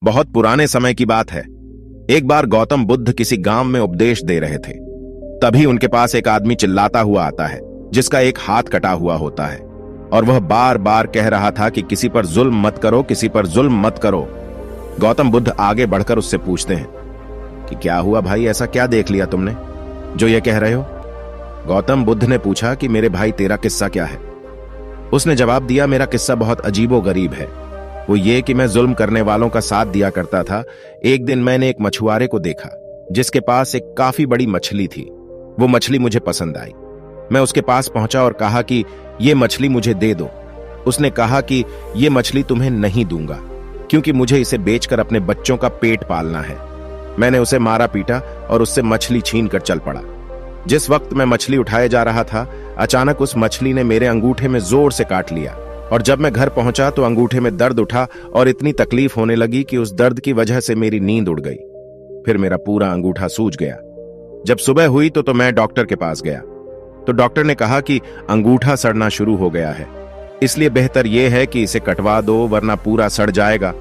बहुत पुराने समय की बात है। एक बार गौतम बुद्ध किसी गांव में उपदेश दे रहे थे। तभी उनके पास एक आदमी चिल्लाता हुआ आता है, जिसका एक हाथ कटा हुआ होता है, और वह बार बार कह रहा था कि किसी पर जुल्म मत करो, किसी पर जुल्म मत करो। गौतम बुद्ध आगे बढ़कर उससे पूछते हैं कि क्या हुआ भाई, ऐसा क्या देख लिया तुमने जो ये कह रहे हो? गौतम बुद्ध ने पूछा कि मेरे भाई तेरा किस्सा क्या है? उसने जवाब दिया, मेरा किस्सा बहुत अजीबो गरीब है। वो ये कि मैं जुल्म करने वालों का साथ दिया करता था। एक दिन मैंने एक मछुआरे को देखा जिसके पास एक काफी बड़ी मछली थी। वो मछली मुझे पसंद आई। मैं उसके पास पहुंचा और कहा कि ये मछली मुझे दे दो। उसने कहा कि ये मछली तुम्हें नहीं दूंगा, क्योंकि मुझे इसे बेचकर अपने बच्चों का पेट पालना है। मैंने उसे मारा पीटा और उससे मछली छीन कर चल पड़ा। जिस वक्त मैं मछली उठाए जा रहा था, अचानक उस मछली ने मेरे अंगूठे में जोर से काट लिया, और जब मैं घर पहुंचा तो अंगूठे में दर्द उठा और इतनी तकलीफ होने लगी कि उस दर्द की वजह से मेरी नींद उड़ गई। फिर मेरा पूरा अंगूठा सूज गया। जब सुबह हुई तो मैं डॉक्टर के पास गया, तो डॉक्टर ने कहा कि अंगूठा सड़ना शुरू हो गया है, इसलिए बेहतर यह है कि इसे कटवा दो, वरना पूरा सड़ जाएगा।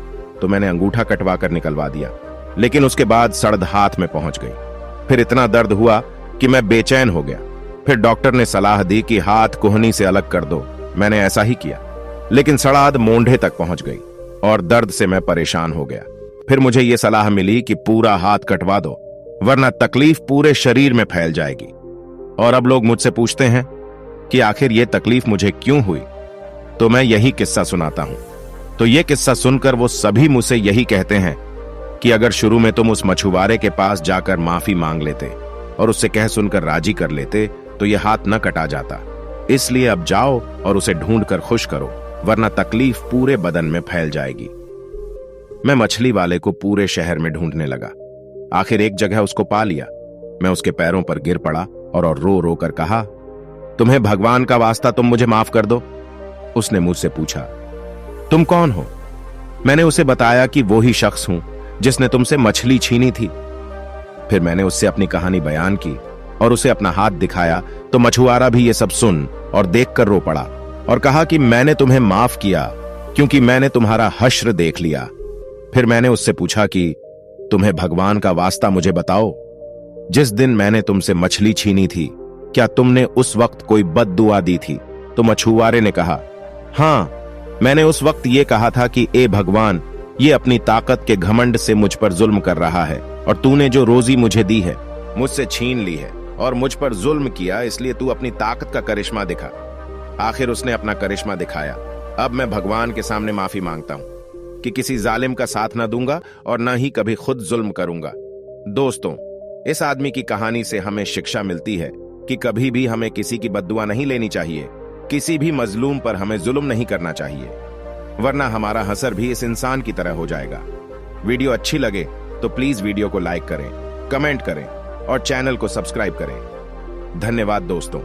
तो मैंने अंगूठा कटवा कर निकलवा दिया, लेकिन उसके बाद सड़द हाथ में पहुंच गई। फिर इतना दर्द हुआ कि मैं बेचैन हो गया। फिर डॉक्टर ने सलाह दी कि हाथ कोहनी से अलग कर दो। मैंने ऐसा ही किया, लेकिन सड़ाद मोंढे तक पहुंच गई और दर्द से मैं परेशान हो गया। फिर मुझे यह सलाह मिली कि पूरा हाथ कटवा दो, वरना तकलीफ पूरे शरीर में फैल जाएगी। और अब लोग मुझसे पूछते हैं कि आखिर यह तकलीफ मुझे क्यों हुई, तो मैं यही किस्सा सुनाता हूं। तो यह किस्सा सुनकर वो सभी मुझसे यही कहते हैं कि अगर शुरू में तुम उस मछुआरे के पास जाकर माफी मांग लेते और उससे कह सुनकर राजी कर लेते तो यह हाथ न कटा जाता। इसलिए अब जाओ और उसे ढूंढकर खुश करो, वरना तकलीफ पूरे बदन में फैल जाएगी। मैं मछली वाले को पूरे शहर में ढूंढने लगा। आखिर एक जगह उसको पा लिया। मैं उसके पैरों पर गिर पड़ा और रो रो कर कहा, तुम्हें भगवान का वास्ता, तुम मुझे माफ कर दो। उसने मुझसे पूछा, तुम कौन हो? मैंने उसे बताया कि वो ही शख्स हूं जिसने तुमसे मछली छीनी थी। फिर मैंने उससे अपनी कहानी बयान की और उसे अपना हाथ दिखाया, तो मछुआरा भी ये सब सुन और देखकर रो पड़ा और कहा कि मैंने तुम्हें माफ किया क्योंकि मैंने तुम्हारा हश्र देख लिया। फिर मैंने उससे पूछा कि तुम्हें भगवान का वास्ता मुझे बताओ, जिस दिन मैंने तुमसे मछली छीनी थी, क्या तुमने उस वक्त कोई बद्दुआ दी थी? तो मछुआरे ने कहा, हां, मैंने उस वक्त ये कहा था कि ए भगवान, ये अपनी ताकत के घमंड से मुझ पर जुल्म कर रहा है, और तूने जो रोजी मुझे दी है मुझसे छीन ली है और मुझ पर जुल्म किया, इसलिए तू अपनी ताकत का करिश्मा दिखा। आखिर उसने अपना करिश्मा दिखाया। अब मैं भगवान के सामने माफी मांगता हूं कि किसी जालिम का साथ न दूंगा और न ही कभी खुद जुल्म करूंगा। दोस्तों, इस आदमी की कहानी से हमें शिक्षा मिलती है कि कभी भी हमें किसी की बद्दुआ नहीं लेनी चाहिए, किसी भी मजलूम पर हमें जुल्म नहीं करना चाहिए, वरना हमारा हसर भी इस इंसान की तरह हो जाएगा। वीडियो अच्छी लगे तो प्लीज वीडियो को लाइक करें, कमेंट करें और चैनल को सब्सक्राइब करें। धन्यवाद दोस्तों।